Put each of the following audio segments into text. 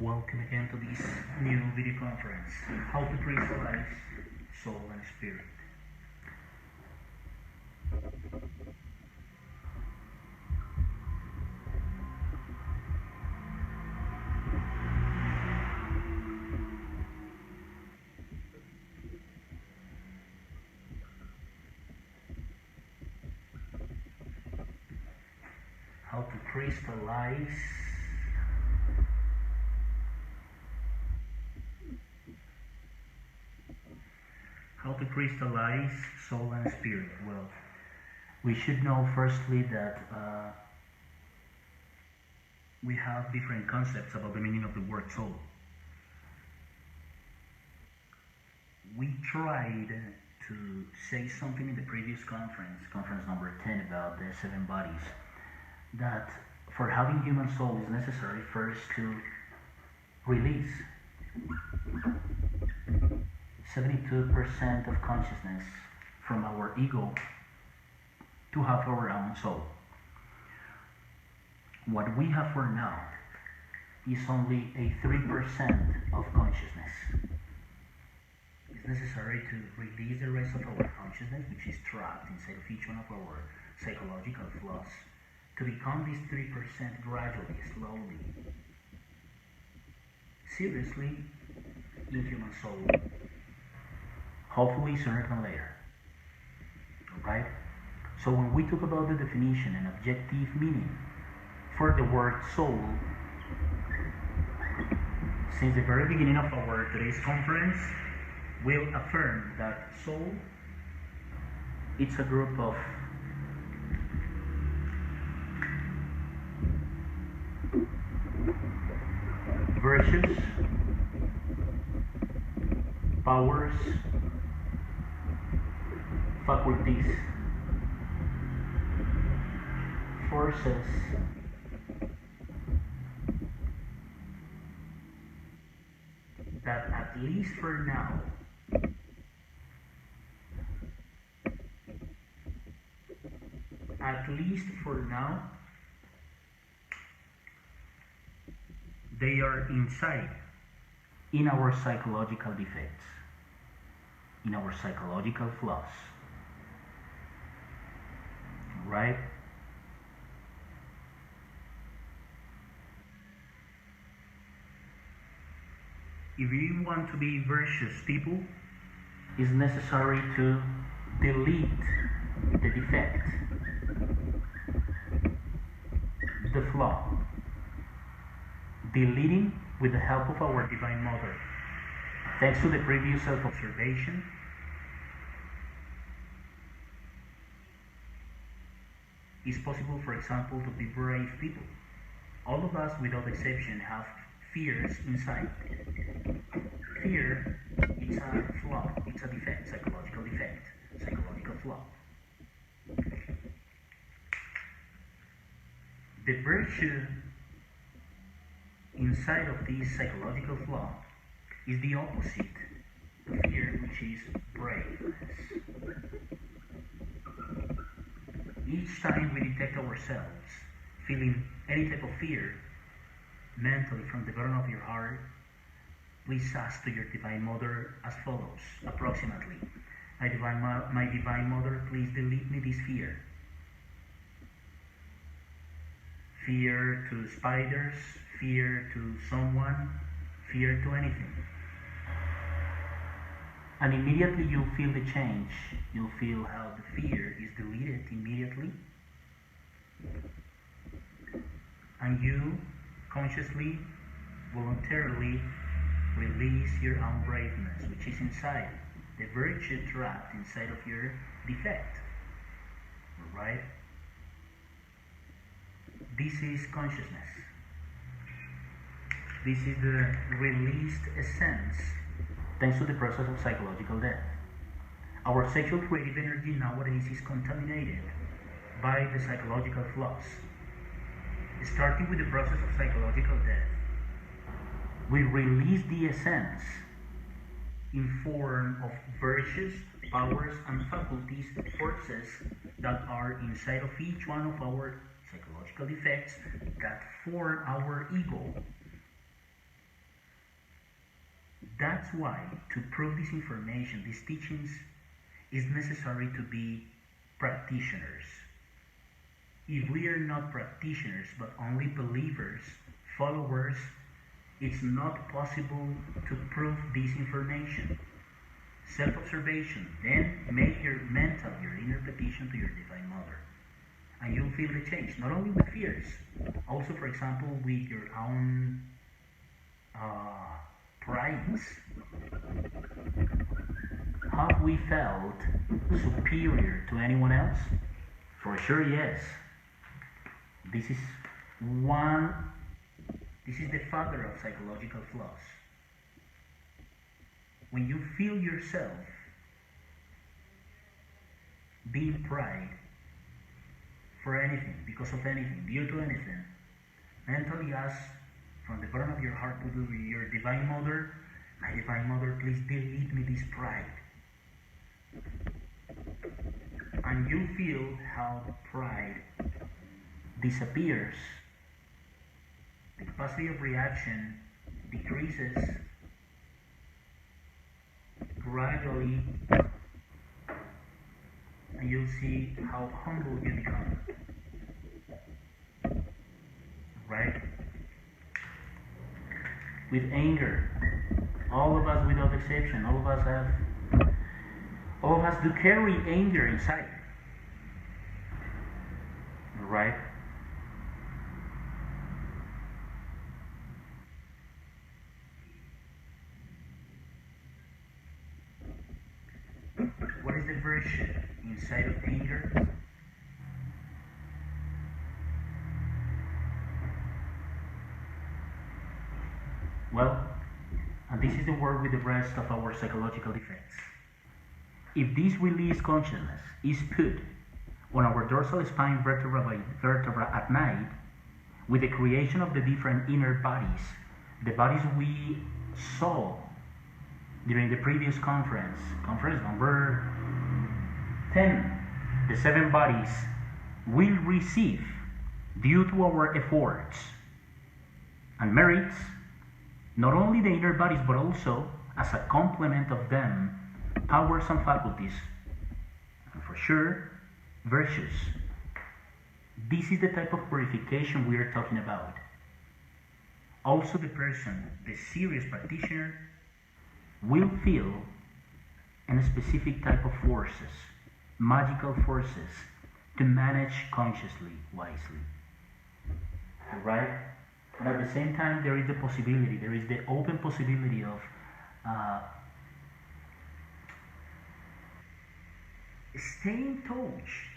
Welcome again to this new video conference, How to Crystallize Soul and Spirit. How to crystallize soul and spirit. Well, we should know firstly that we have different concepts about the meaning of the word soul. We tried to say something in the previous conference number 10, about the 7 bodies, that for having human soul is necessary first to release 72% of consciousness from our ego to have our own soul. What we have for now is only a 3% of consciousness. It's necessary to release the rest of our consciousness, which is trapped inside of each one of our psychological flaws, to become this 3% gradually, slowly, seriously, in human soul. Hopefully sooner than later. Alright? So when we talk about the definition and objective meaning for the word soul, since the very beginning of our today's conference, we'll affirm that soul, it's a group of virtues, powers, faculties, forces, that at least for now they are inside in our psychological defects, in our psychological flaws. Right? If you want to be virtuous people, it's necessary to delete the defect, the flaw, deleting with the help of our Divine Mother. Thanks to the previous self-observation, it's possible, for example, to be brave people. All of us, without exception, have fears inside. Fear, it's a flaw, it's a defect, psychological flaw. The virtue inside of this psychological flaw is the opposite to fear, which is braveness. Each time we detect ourselves feeling any type of fear mentally from the bottom of your heart, please ask to your Divine Mother as follows, approximately. My Divine Mother, please delete me this fear. Fear to spiders, fear to someone, fear to anything. And immediately you'll feel the change. You'll feel how the fear is deleted immediately. And you consciously, voluntarily release your own braveness, which is inside, the virtue trapped inside of your defect. Alright? This is consciousness. This is the released essence, thanks to the process of psychological death. Our sexual creative energy nowadays is contaminated by the psychological flaws. Starting with the process of psychological death, we release the essence in form of virtues, powers, and faculties, forces that are inside of each one of our psychological defects that form our ego. That's why, to prove this information, these teachings, is necessary to be practitioners. If we are not practitioners but only believers, followers, it's not possible to prove this information. Self-observation, then make your mental, your inner petition to your Divine Mother. And you'll feel the change, not only with fears, also, for example, with your own prides. Have we felt superior to anyone else? For sure, yes. This is the father of psychological flaws. When you feel yourself being pride for anything, because of anything, due to anything, mentally ask from the bottom of your heart to your Divine Mother, my Divine Mother, please delete me this pride. And you feel how pride disappears. The capacity of reaction decreases gradually, and you'll see how humble you become. Right? With anger, all of us without exception, all of us do carry anger inside. Right? What is the virtue inside of anger? Well, and this is the work with the rest of our psychological defects. If this released consciousness is put on our dorsal spine vertebra at night, with the creation of the different inner bodies, the bodies we saw during the previous conference number 10, the 7 bodies will receive, due to our efforts and merits, not only the inner bodies but also, as a complement of them, powers and faculties, and for sure, virtues. This is the type of purification we are talking about. Also, the person, the serious practitioner, will feel a specific type of forces, magical forces, to manage consciously, wisely. Right? And at the same time, there is the possibility, there is the open possibility of staying in touch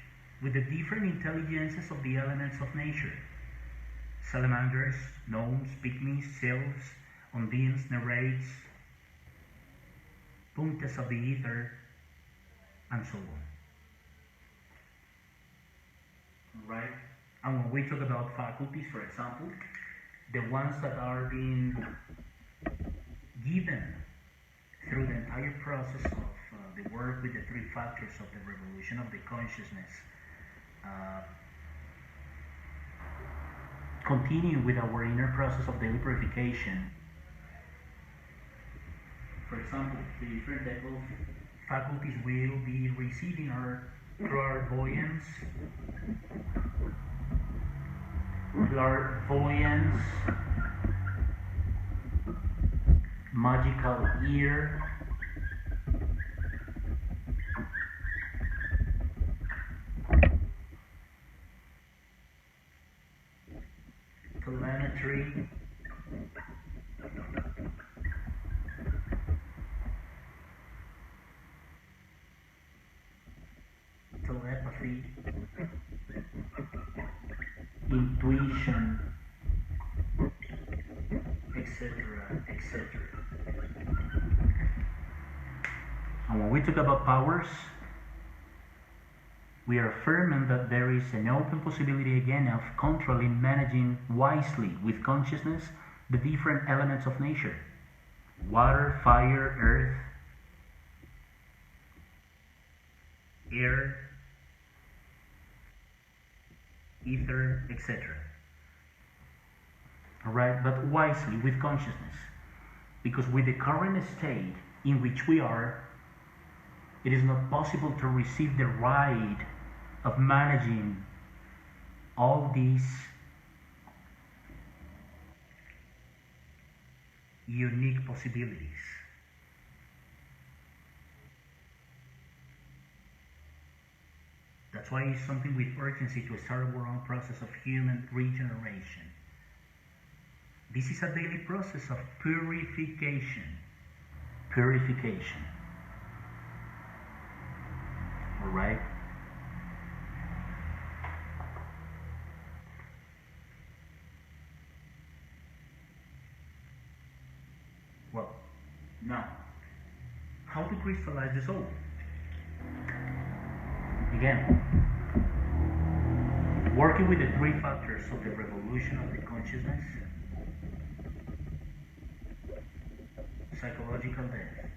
with the different intelligences of the elements of nature. Salamanders, gnomes, pygmies, sylphs, undines, nereids, puntas of the ether, and so on. Right? And when we talk about faculties, for example, the ones that are being given through the entire process of the work with the 3 factors of the revolution of the consciousness, continue with our inner process of daily purification. For example, the different type of faculties will be receiving are clairvoyance, magical ear, telemetry, telepathy, intuition, etc., etc. And when we talk about powers, we are affirming that there is an open possibility again of controlling, managing wisely with consciousness the different elements of nature: water, fire, earth, air, ether, etc. Alright, but wisely with consciousness. Because with the current state in which we are, it is not possible to receive the right of managing all these unique possibilities. That's why it's something with urgency to start our own process of human regeneration. This is a daily process of purification. Purification. All right? Well, now, how to crystallize the soul? Again, working with the three factors of the revolution of the consciousness, psychological death,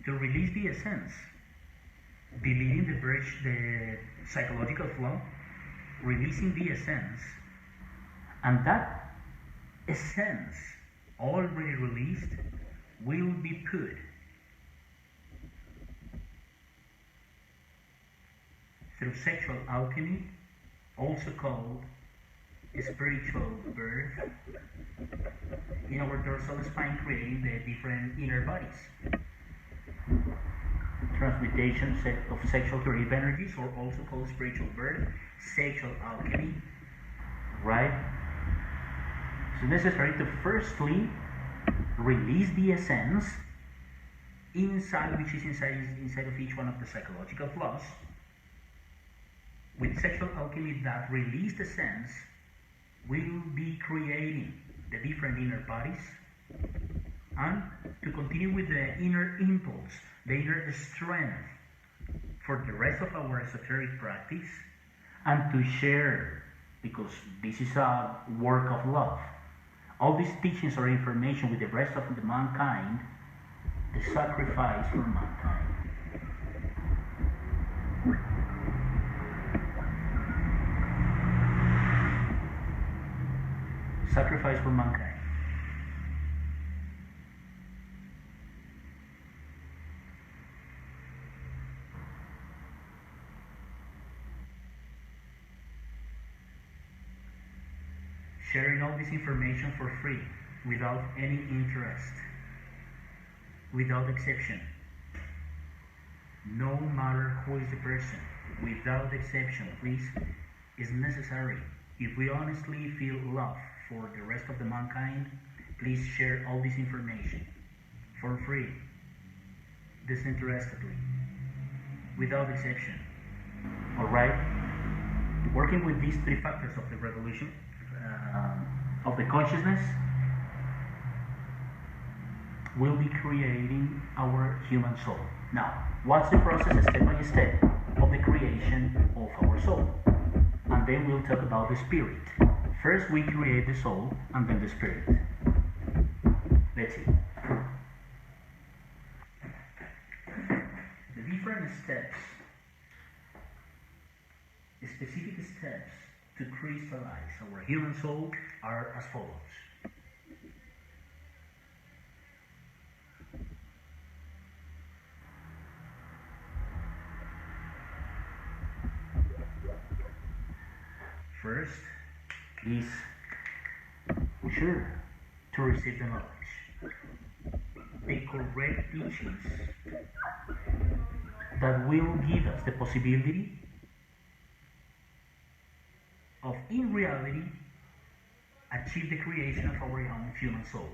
to release the essence, deleting the psychological flow, releasing the essence, and that essence already released will be put through sexual alchemy, also called spiritual birth, in our dorsal spine, creating the different inner bodies. Transmutation of sexual creative energies, or also called spiritual birth, sexual alchemy, right? So necessary to firstly release the essence inside, which is inside of each one of the psychological flaws. With sexual alchemy, that released essence will be creating the different inner bodies, and to continue with the inner impulse, the inner strength for the rest of our esoteric practice, and to share, because this is a work of love, all these teachings or information with the rest of the mankind, the sacrifice for mankind. Sacrifice for mankind. Sharing all this information for free, without any interest, without exception. No matter who is the person, without exception, please, is necessary. If we honestly feel love for the rest of the mankind, please share all this information for free, disinterestedly, without exception. Alright? Working with these three factors of the revolution, of the consciousness, will be creating our human soul. Now, what's the process step by step of the creation of our soul? And then we'll talk about the spirit. First we create the soul, and then the spirit. Let's see. The different steps, specific steps to crystallize our human soul are as follows. First is sure to receive the knowledge, the correct teachings that will give us the possibility of, in reality, achieve the creation of our own human soul.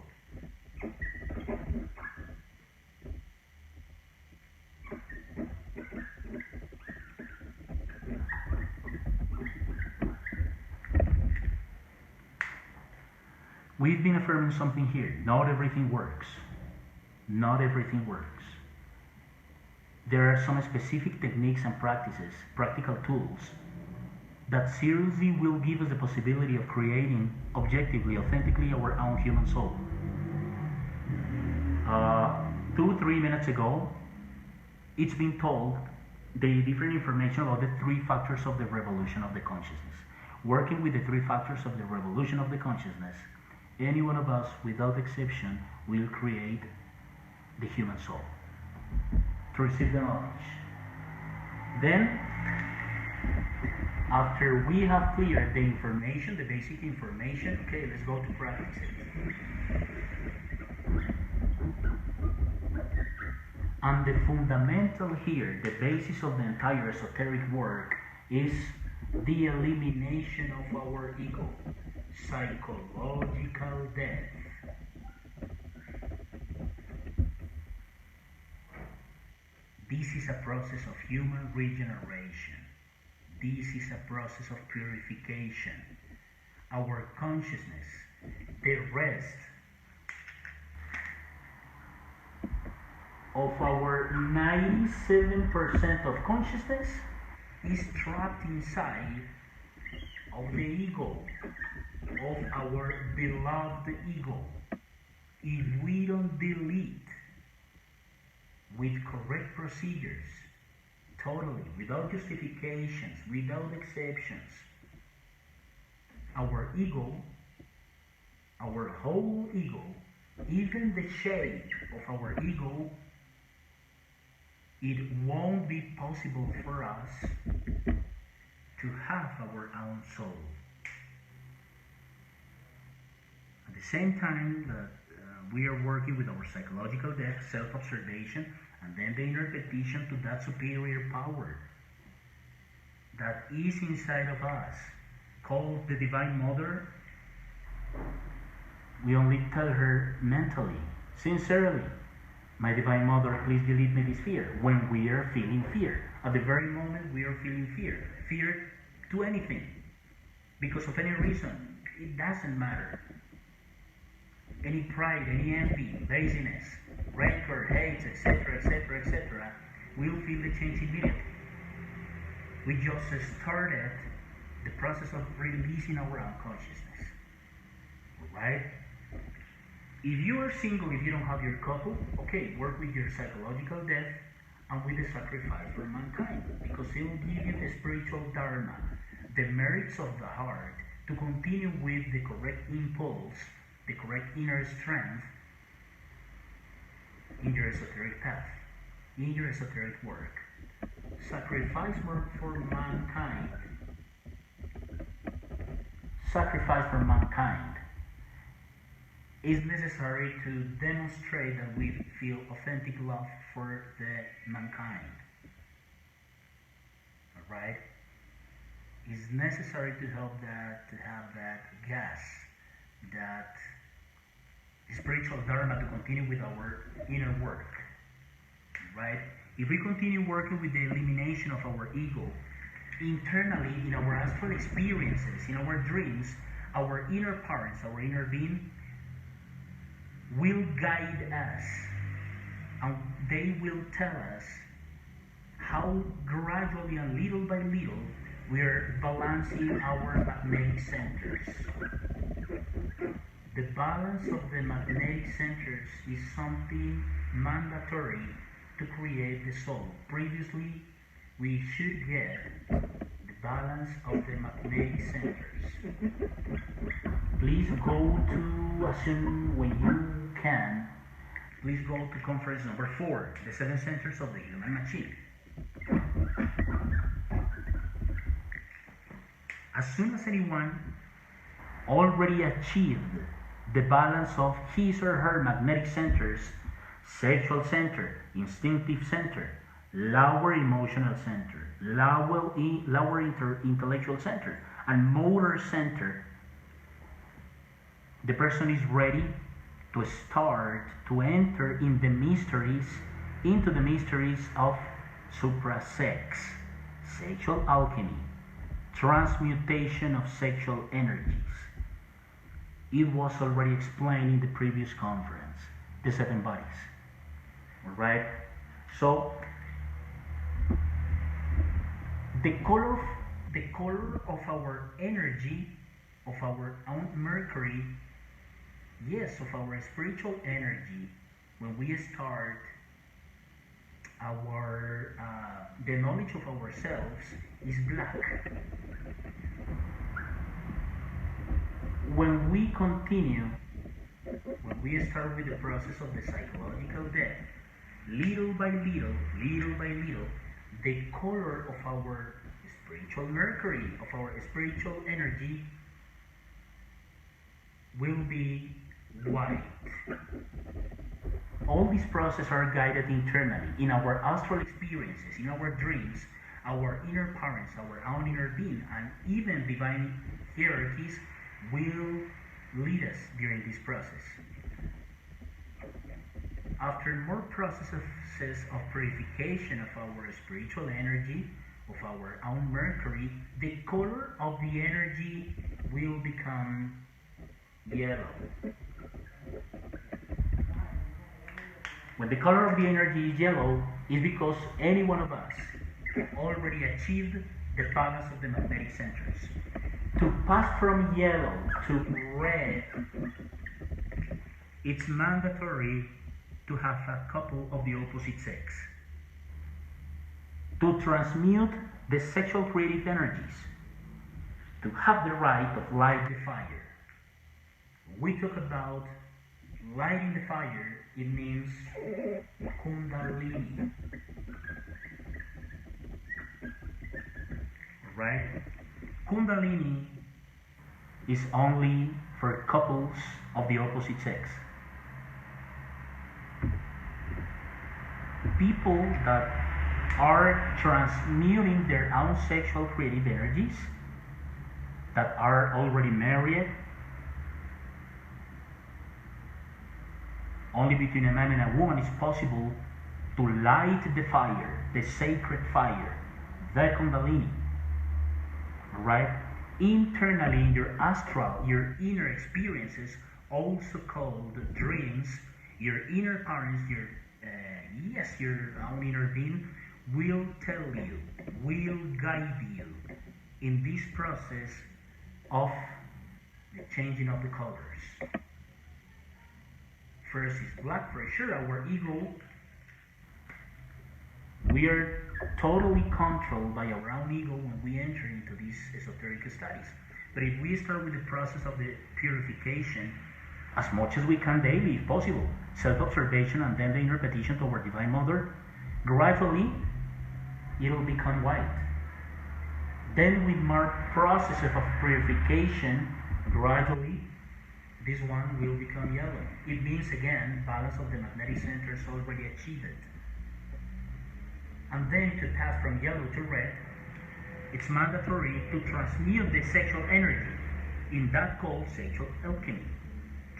We've been affirming something here. Not everything works. Not everything works. There are some specific techniques and practices, practical tools, that seriously will give us the possibility of creating objectively, authentically our own human soul. 2-3 minutes ago, it's been told the different information about the three factors of the revolution of the consciousness. Working with the three factors of the revolution of the consciousness, any one of us, without exception, will create the human soul to receive the knowledge. Then, after we have cleared the information, the basic information, okay, let's go to practice it. And the fundamental here, the basis of the entire esoteric work, is the elimination of our ego, psychological death. This is a process of human regeneration. This is a process of purification. Our consciousness, the rest of our 97% of consciousness is trapped inside of the ego, of our beloved ego. If we don't delete with correct procedures, totally, without justifications, without exceptions, our ego, our whole ego, even the shape of our ego, it won't be possible for us to have our own soul. At the same time that we are working with our psychological death, self-observation, and then the inner petition to that superior power that is inside of us, called the Divine Mother. We only tell her mentally, sincerely, my Divine Mother, please delete me this fear, when we are feeling fear. At the very moment we are feeling fear. Fear to anything, because of any reason, it doesn't matter. Any pride, any envy, laziness, rancor, hate, etc., etc., etc., we'll feel the change immediately. We just started the process of releasing our unconsciousness. Right? If you are single, if you don't have your couple, okay, work with your psychological death and with the sacrifice for mankind, because it will give you the spiritual dharma, the merits of the heart, to continue with the correct impulse, the correct inner strength in your esoteric path, in your esoteric work. Sacrifice for mankind. Sacrifice for mankind is necessary to demonstrate that we feel authentic love for the mankind. Alright? It's necessary to have that gas, that spiritual dharma to continue with our inner work. Right? If we continue working with the elimination of our ego, internally in our astral experiences, in our dreams, our inner parents, our inner being, will guide us, and they will tell us how gradually and little by little we are balancing our magnetic centers. The balance of the magnetic centers is something mandatory to create the soul. Previously, we should get the balance of the magnetic centers. Please go to, as soon when you can, please go to conference number 4, the 7 centers of the human machine. As soon as anyone already achieved the balance of his or her magnetic centers, sexual center, instinctive center, lower emotional center, lower intellectual center, and motor center, the person is ready to start to enter in the mysteries, into the mysteries of suprasex, sexual alchemy, transmutation of sexual energies. It was already explained in the previous conference, the 7 bodies. Alright? So, the color of our energy, of our own Mercury, yes, of our spiritual energy, when we start the knowledge of ourselves is black. when we continue, when we start with the process of the psychological death, little by little, the color of our spiritual mercury, of our spiritual energy, will be white. All these processes are guided internally in our astral experiences, in our dreams, our inner parents, our own inner being, and even divine hierarchies will lead us during this process. After more processes of purification of our spiritual energy, of our own mercury, the color of the energy will become yellow. When the color of the energy is yellow, it's because any one of us have already achieved the balance of the magnetic centers. To pass from yellow to red, it's mandatory to have a couple of the opposite sex. To transmute the sexual creative energies, to have the right of light the fire. We talk about lighting the fire, it means Kundalini. Right? Kundalini is only for couples of the opposite sex. People that are transmuting their own sexual creative energies, that are already married, only between a man and a woman is possible to light the fire, the sacred fire, the Kundalini. Right? Internally in your astral, your inner experiences, also called dreams, your inner parents, your own inner being, will tell you, will guide you in this process of the changing of the colors. First is black, for sure, our ego. We are totally controlled by our own ego when we enter into these esoteric studies. But if we start with the process of the purification, as much as we can daily, if possible, self-observation and then the inner petition to our Divine Mother, gradually it will become white. Then with more processes of purification, gradually this one will become yellow. It means again, balance of the magnetic centers already achieved. And then to pass from yellow to red, it's mandatory to transmute the sexual energy in that called sexual alchemy,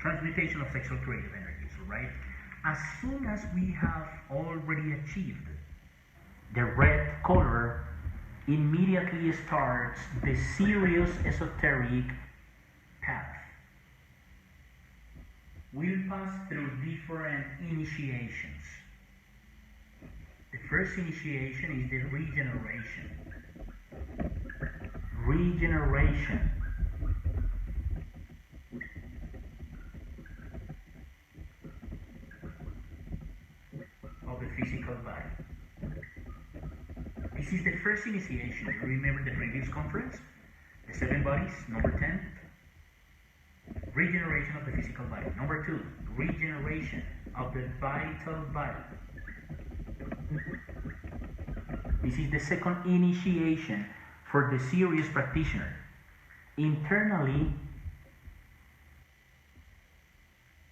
transmutation of sexual creative energies, right? As soon as we have already achieved the red color, immediately starts the serious esoteric path. We'll pass through different initiations. The first initiation is the regeneration. Regeneration. Of the physical body. This is the first initiation. You remember the previous conference? The 7 bodies, number 10. Regeneration of the physical body. Number 2, regeneration of the vital body. This is the second initiation for the serious practitioner. Internally,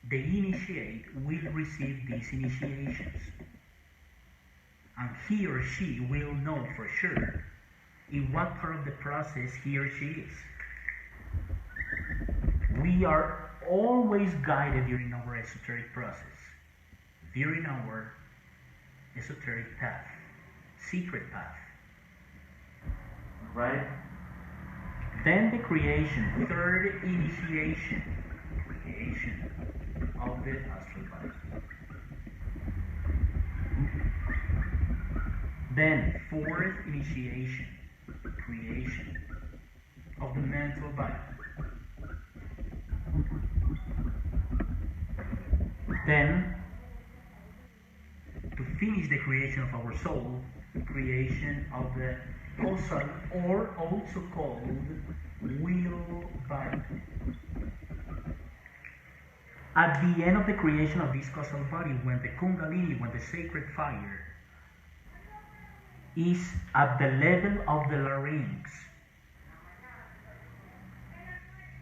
the initiate will receive these initiations. And he or she will know for sure in what part of the process he or she is. We are always guided during our esoteric process, during our esoteric path, secret path. Right? Then the creation, third initiation, creation of the astral body. Then fourth initiation, creation of the mental body. Then, to finish the creation of our soul, creation of the causal, or also called will body. At the end of the creation of this causal body, when the Kundalini, when the sacred fire is at the level of the larynx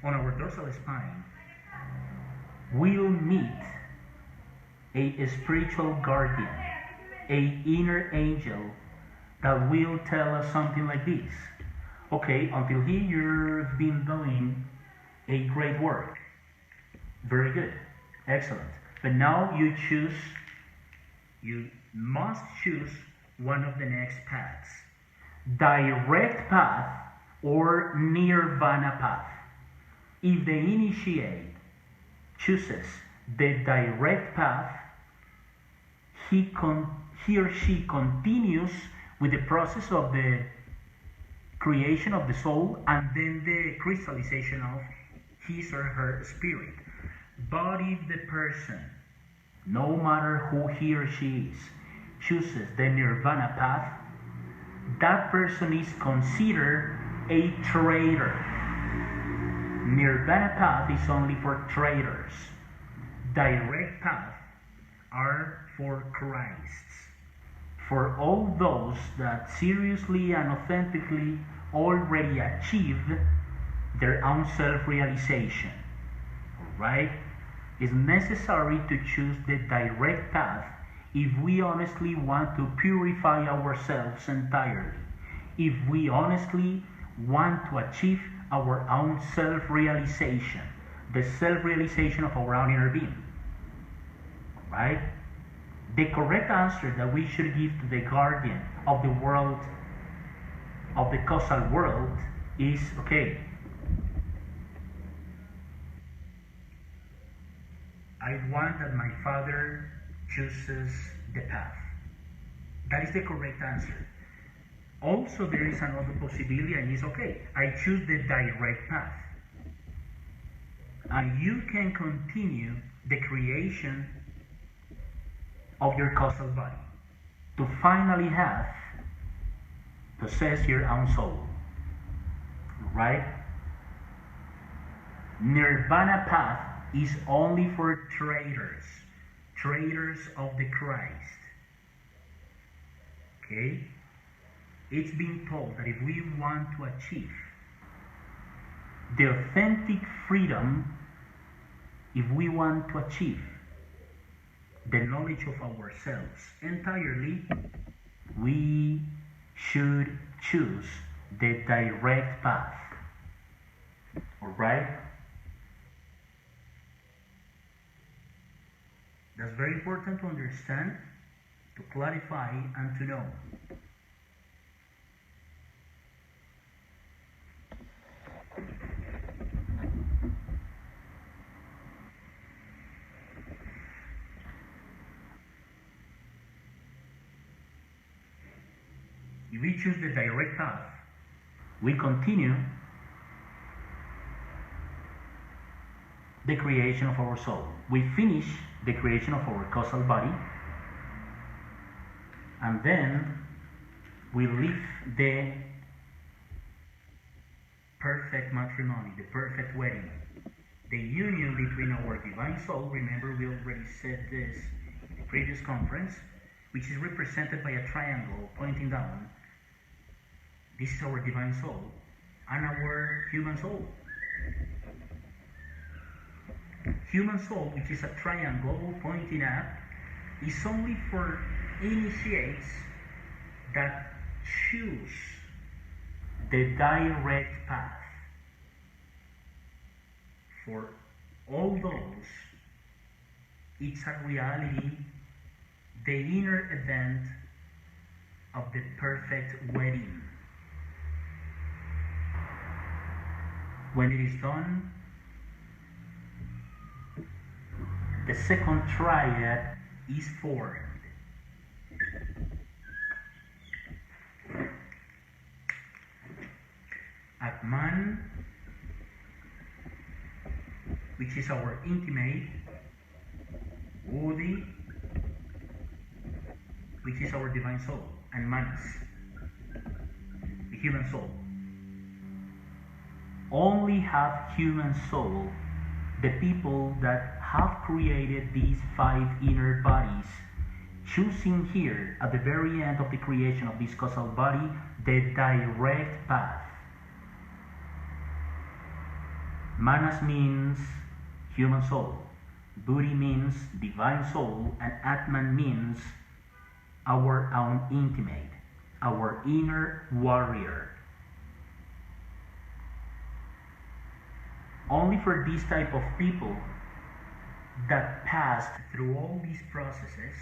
on our dorsal spine, we'll meet a spiritual guardian, a inner angel that will tell us something like this. Okay, until here you've been doing a great work. Very good. Excellent. But now you must choose one of the next paths. Direct path or nirvana path. If the initiate chooses the direct path, he or she continues with the process of the creation of the soul and then the crystallization of his or her spirit. But if the person, no matter who he or she is, chooses the nirvana path, that person is considered a traitor. Nirvana path is only for traitors. Direct path are for Christs, for all those that seriously and authentically already achieved their own self-realization. Right? It's necessary to choose the direct path if we honestly want to purify ourselves entirely, if we honestly want to achieve our own self-realization, the self-realization of our own inner being. Right? The correct answer that we should give to the guardian of the world, of the causal world, is okay, I want that my father chooses the path. That is the correct answer. Also, there is another possibility, and it's okay, I choose the direct path. And you can continue the creation of your causal body to finally possess your own soul. Right? Nirvana path is only for traitors of the Christ. Okay? It's been told that if we want to achieve the authentic freedom, if we want to achieve the knowledge of ourselves entirely, we should choose the direct path. Alright? That's very important to understand, to clarify, and to know. If we choose the direct path, we continue the creation of our soul. We finish the creation of our causal body, and then we live the perfect matrimony, the perfect wedding, the union between our divine soul. Remember, we already said this in the previous conference, which is represented by a triangle pointing down. This is our divine soul and our human soul. Human soul, which is a triangle pointing up, is only for initiates that choose the direct path. For all those, it's a reality, the inner event of the perfect wedding. When it is done, the second triad is formed. Atman, which is our intimate, Udi, which is our divine soul, and Manas, human soul. Only have human soul the people that have created these 5 inner bodies, choosing here at the very end of the creation of this causal body the direct path. Manas means human soul, Buddhi means divine soul, and Atman means our own intimate, our inner warrior. Only for this type of people that passed through all these processes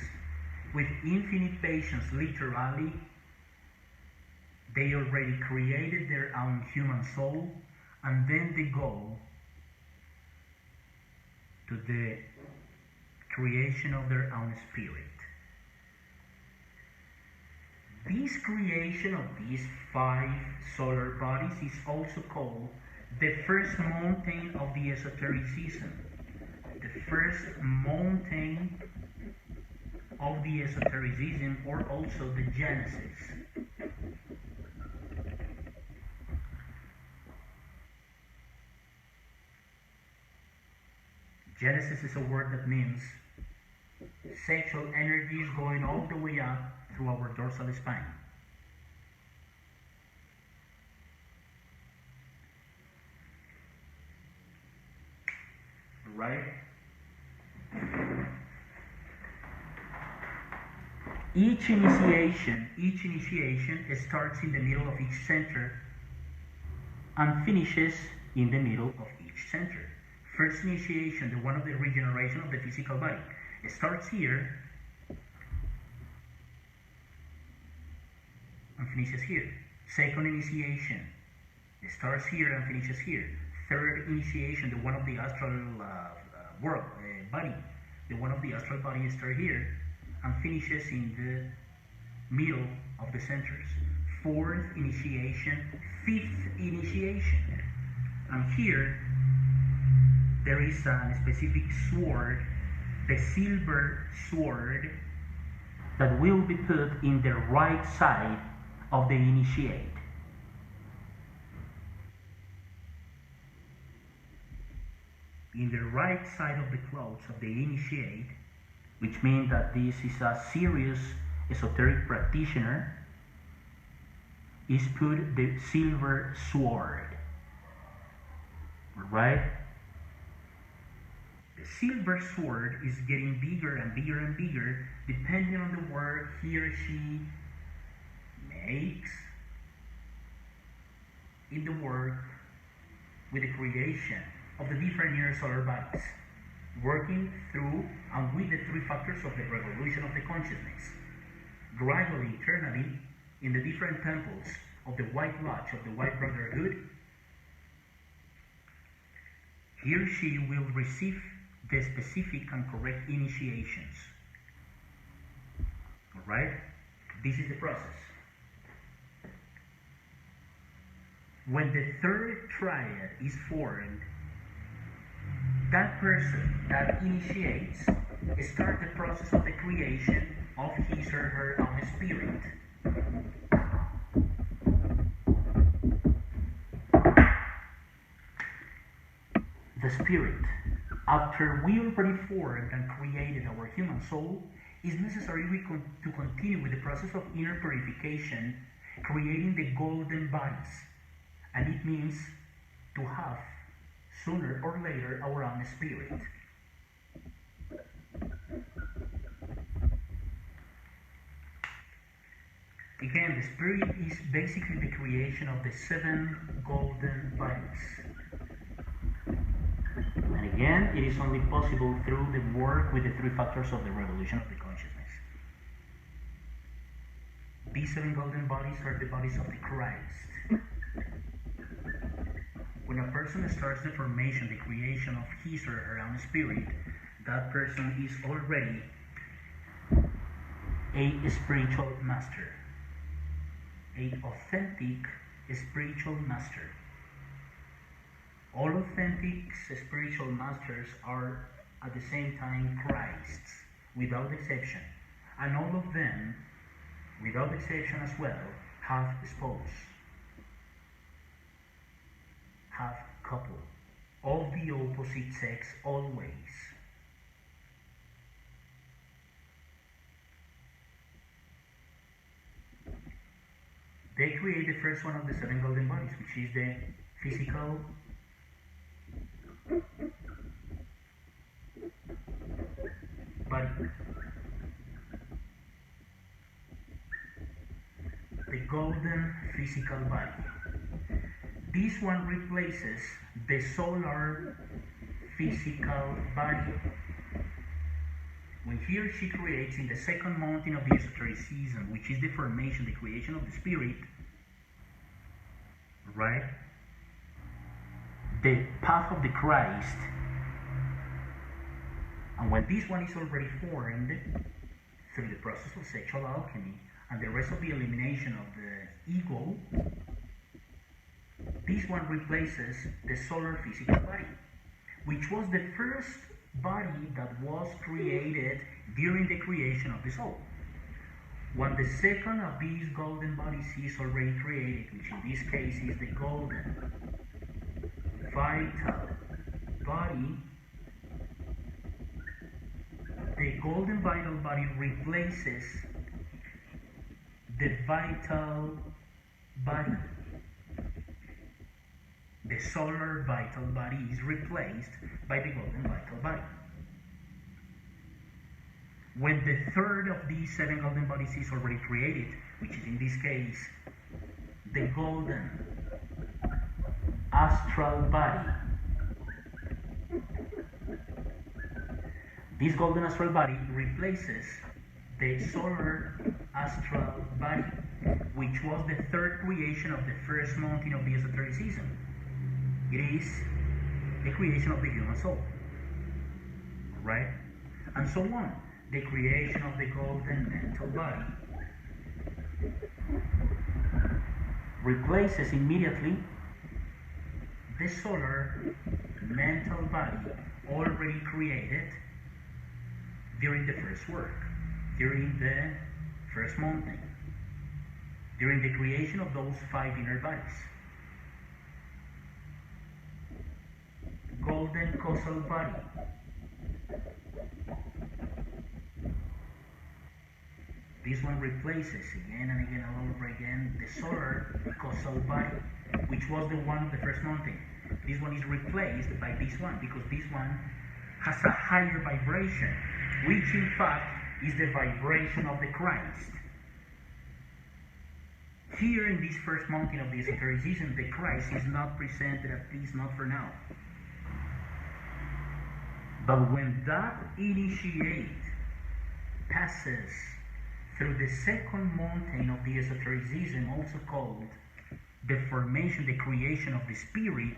with infinite patience, literally, they already created their own human soul, and then they go to the creation of their own spirit. This creation of these 5 solar bodies is also called the first mountain of the esotericism, the first mountain of the esotericism, or also the Genesis. Genesis is a word that means sexual energy is going all the way up through our dorsal spine. Right? Each initiation starts in the middle of each center and finishes in the middle of each center. First initiation, the one of the regeneration of the physical body, it starts here and finishes here. Second initiation, it starts here and finishes here. Third initiation, the one of the astral body, the one of the astral body starts here and finishes in the middle of the centers. Fourth initiation, fifth initiation, and here there is a specific sword, the silver sword, that will be put in the right side of the initiate. In the right side of the clothes of the initiate, which means that this is a serious esoteric practitioner, is put the silver sword. Right? The silver sword is getting bigger and bigger and bigger depending on the work he or she makes in the work with the creation of the different inner solar bodies, working through and with the 3 factors of the revolution of the consciousness, gradually, eternally, in the different temples of the White Lodge of the White Brotherhood. He or she will receive the specific and correct initiations. Alright? This is the process. When the third triad is formed, that person that initiates starts the process of the creation of his or her own spirit. The spirit, after we already formed and created our human soul, is necessary to continue with the process of inner purification, creating the golden bodies. And it means to have, sooner or later, our own spirit. Again, the spirit is basically the creation of the 7 golden bodies. And again, it is only possible through the work with the 3 factors of the revolution of the consciousness. These 7 golden bodies are the bodies of the Christ. When a person starts the formation, the creation of his or her own spirit, that person is already a spiritual master, an authentic spiritual master. All authentic spiritual masters are at the same time Christs, without exception. And all of them, without exception as well, have spouse. have couple of the opposite sex always. They create the first one of the 7 golden bodies, which is the physical body. The golden physical body. This one replaces the solar physical body. When here she creates in the second mountain of the esotericism, which is the formation, the creation of the spirit, right? The path of the Christ. And when this one is already formed through the process of sexual alchemy and the rest of the elimination of the ego, this one replaces the solar physical body, which was the first body that was created during the creation of the soul. When the second of these golden bodies is already created, which in this case is the golden vital body, the golden vital body replaces the vital body. The solar vital body is replaced by the golden vital body. When the third of these 7 golden bodies is already created, which is in this case the golden astral body, this golden astral body replaces the solar astral body, which was the third creation of the first mountain of the esotericism. It is the creation of the human soul, right? And so on. The creation of the golden mental body replaces immediately the solar mental body already created during the first work, during the first mountain, during the creation of those 5 inner bodies. Golden causal body. This one replaces again and again all over again the solar causal body, which was the one of the first mountain. This one is replaced by this one because this one has a higher vibration, which in fact is the vibration of the Christ. Here in this first mountain of the esotericism, the Christ is not presented, at least not for now. But when that initiate passes through the second mountain of the esotericism, also called the formation, the creation of the spirit,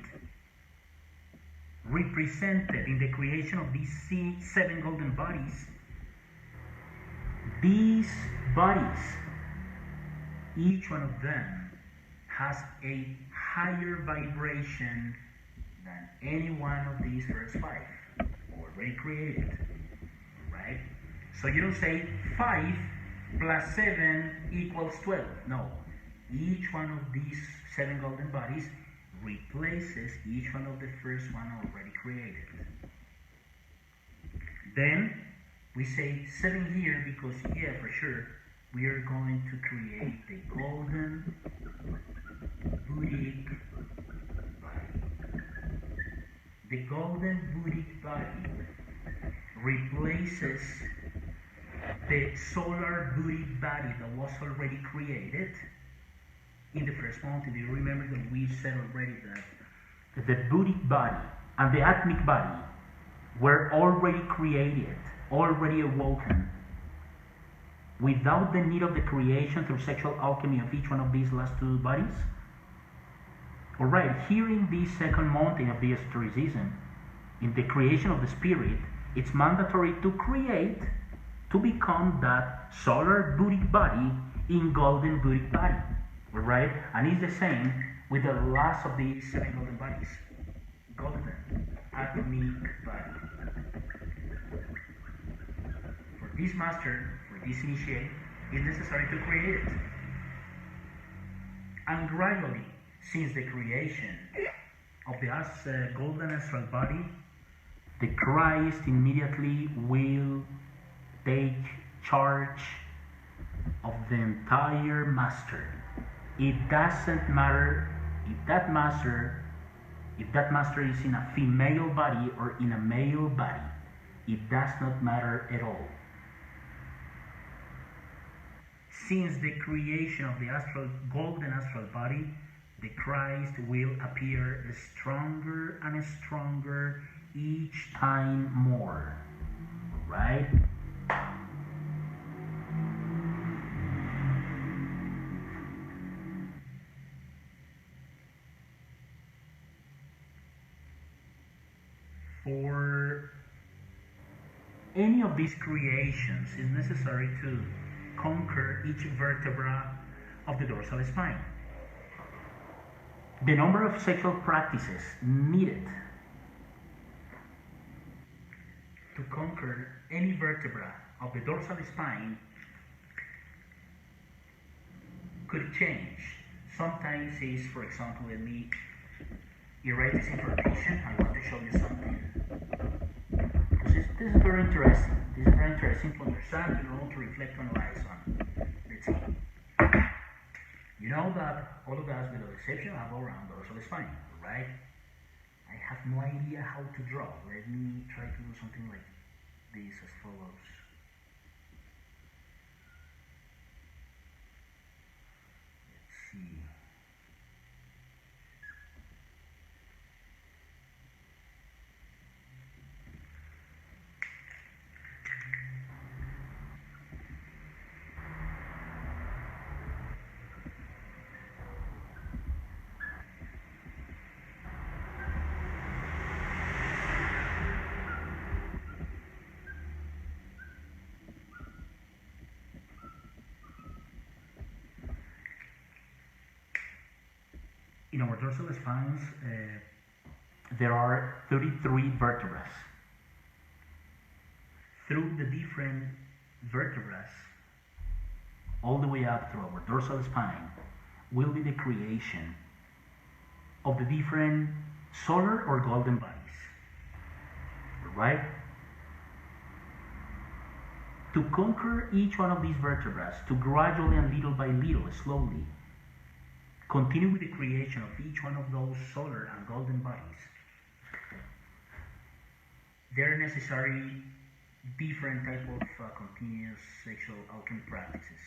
represented in the creation of these 7 golden bodies, these bodies, each one of them has a higher vibration than any one of these first 5 already created, right? So you don't say 5 plus 7 equals 12. No. Each one of these 7 golden bodies replaces each one of the first one already created. Then we say 7 here because, yeah, for sure, we are going to create the golden Buddhic body. The golden Buddhic body replaces the solar Buddhic body that was already created in the first mountain. Do you remember that we said already that the Buddhic body and the Atmic body were already created, already awoken, without the need of the creation through sexual alchemy of each one of these last 2 bodies? Alright, here in this second mountain of the esotericism, in the creation of the spirit, it's mandatory to create, to become that solar Buddhic body in golden Buddhic body. Alright? And it's the same with the last of these 7 golden bodies. Golden Atmic body. For this master, for this initiate, it's necessary to create it. And gradually, since the creation of the golden astral body, the Christ immediately will take charge of the entire master. It doesn't matter if that master is in a female body or in a male body. It does not matter at all. Since the creation of the golden astral body, the Christ will appear stronger and stronger each time more, right? For any of these creations, it's necessary to conquer each vertebra of the dorsal spine. The number of sexual practices needed to conquer any vertebra of the dorsal spine could change. Sometimes it's, for example, let me erase this information. I want to show you something. This is very interesting. This is very interesting to understand and also to reflect on life on. Let's see. You know that all of us, without exception, have around dorsal spine, right? I have no idea how to draw. Let me try to do something like this as follows. Let's see. In our dorsal spines, there are 33 vertebrae. Through the different vertebrae, all the way up to our dorsal spine, will be the creation of the different solar or golden bodies, right? To conquer each one of these vertebrae, to gradually and little by little, slowly, continue with the creation of each one of those solar and golden bodies, there are necessary different type of continuous sexual alchemy practices,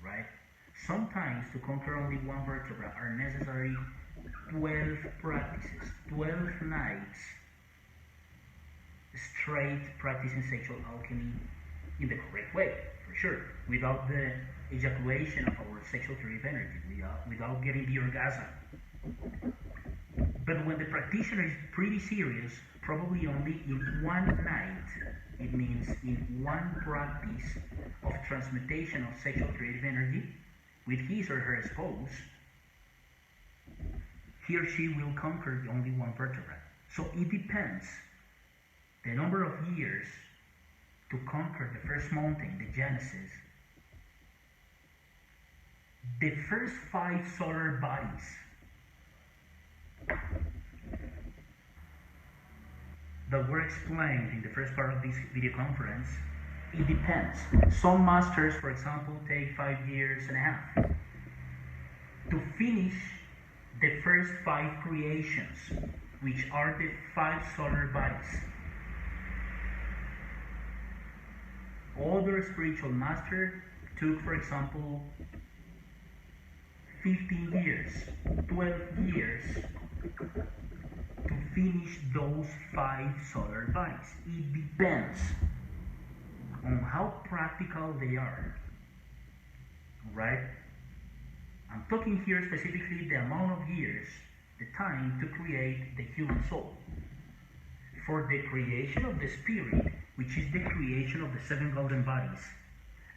right? Sometimes to conquer only one vertebra are necessary 12 practices, 12 nights straight practicing sexual alchemy in the correct way, for sure, without the ejaculation of our sexual creative energy, without getting the orgasm. But when the practitioner is pretty serious, probably only in one night, it means in one practice of transmutation of sexual creative energy with his or her spouse, he or she will conquer only one vertebra. So it depends the number of years to conquer the first mountain, the Genesis. The first 5 solar bodies that were explained in the first part of this video conference, it depends. Some masters, for example, take 5 years and a half to finish the first 5 creations, which are the 5 solar bodies. Other spiritual master took, for example, 15 years, 12 years to finish those 5 solar bodies. It depends on how practical they are, right? I'm talking here specifically the amount of years, the time to create the human soul. For the creation of the spirit, which is the creation of the 7 golden bodies,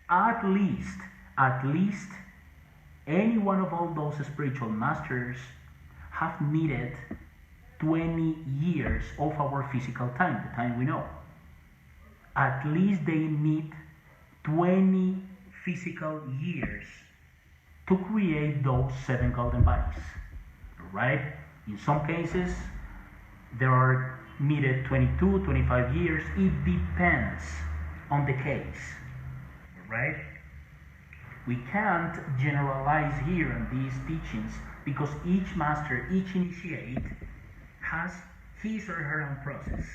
at least any one of all those spiritual masters have needed 20 years of our physical time, the time we know. At least they need 20 physical years to create those 7 golden bodies, right? In some cases, there are needed 22, 25 years. It depends on the case, right? We can't generalize here on these teachings because each master, each initiate has his or her own process,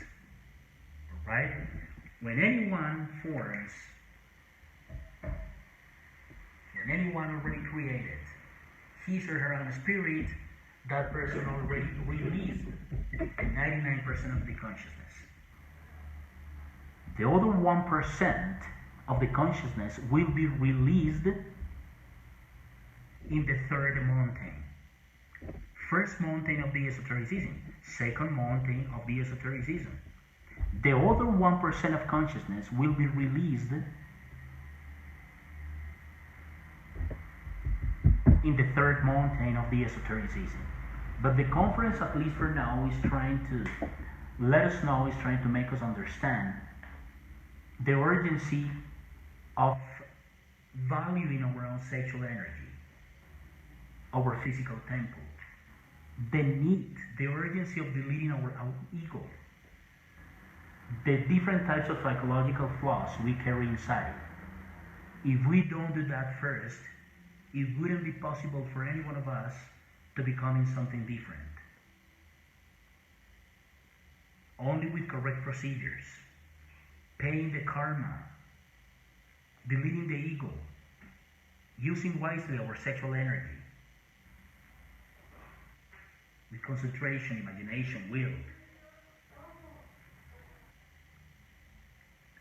right? When anyone forms, when anyone already created his or her own spirit, that person already released 99% of the consciousness. The other 1% of the consciousness will be released in the third mountain. First mountain of the esotericism, second mountain of the esotericism. The other 1% of consciousness will be released in the third mountain of the esotericism. But the conference, at least for now, is trying to let us know, is trying to make us understand the urgency of valuing our own sexual energy, our physical temple, the need, the urgency of deleting our own ego, the different types of psychological flaws we carry inside. If we don't do that first, it wouldn't be possible for any one of us to becoming something different. Only with correct procedures, paying the karma, deleting the ego, using wisely our sexual energy, with concentration, imagination, will,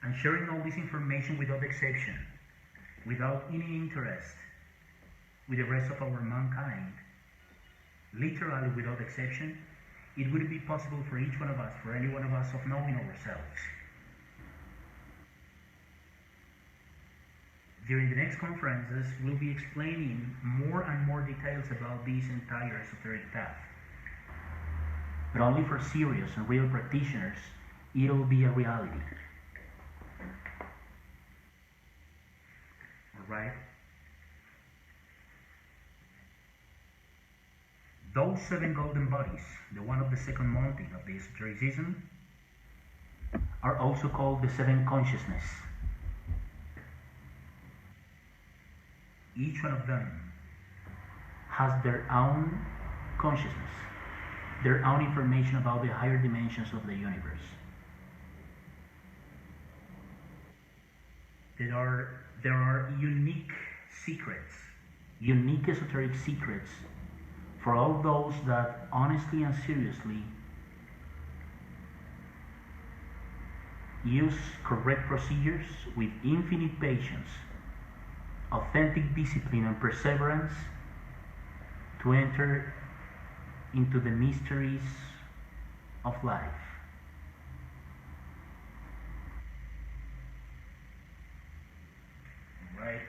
and sharing all this information without exception, without any interest with the rest of our mankind, literally without exception, it wouldn't be possible for each one of us, for any one of us, of knowing ourselves. During the next conferences, we'll be explaining more and more details about this entire esoteric path. But only for serious and real practitioners, it'll be a reality. Alright? Those 7 golden bodies, the one of the second mountain of the esotericism, are also called the 7 consciousness. Each one of them has their own consciousness, their own information about the higher dimensions of the universe. There are unique secrets, unique esoteric secrets for all those that honestly and seriously use correct procedures with infinite patience, authentic discipline and perseverance to enter into the mysteries of life. Right?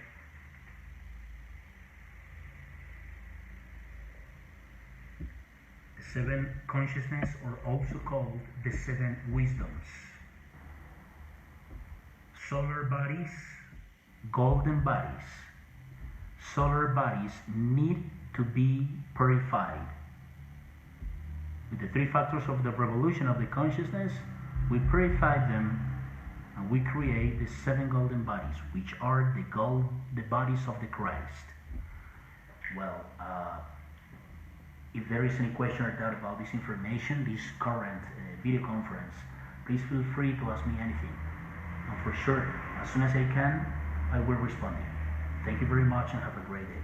The 7 consciousness are also called the 7 wisdoms. Solar bodies, golden bodies. Solar bodies need to be purified. With the 3 factors of the revolution of the consciousness, we purify them and we create the 7 golden bodies, which are the bodies of the Christ. Well, if there is any question or doubt about this information, this current video conference, please feel free to ask me anything. And for sure, as soon as I can, I will respond to you. Thank you very much and have a great day.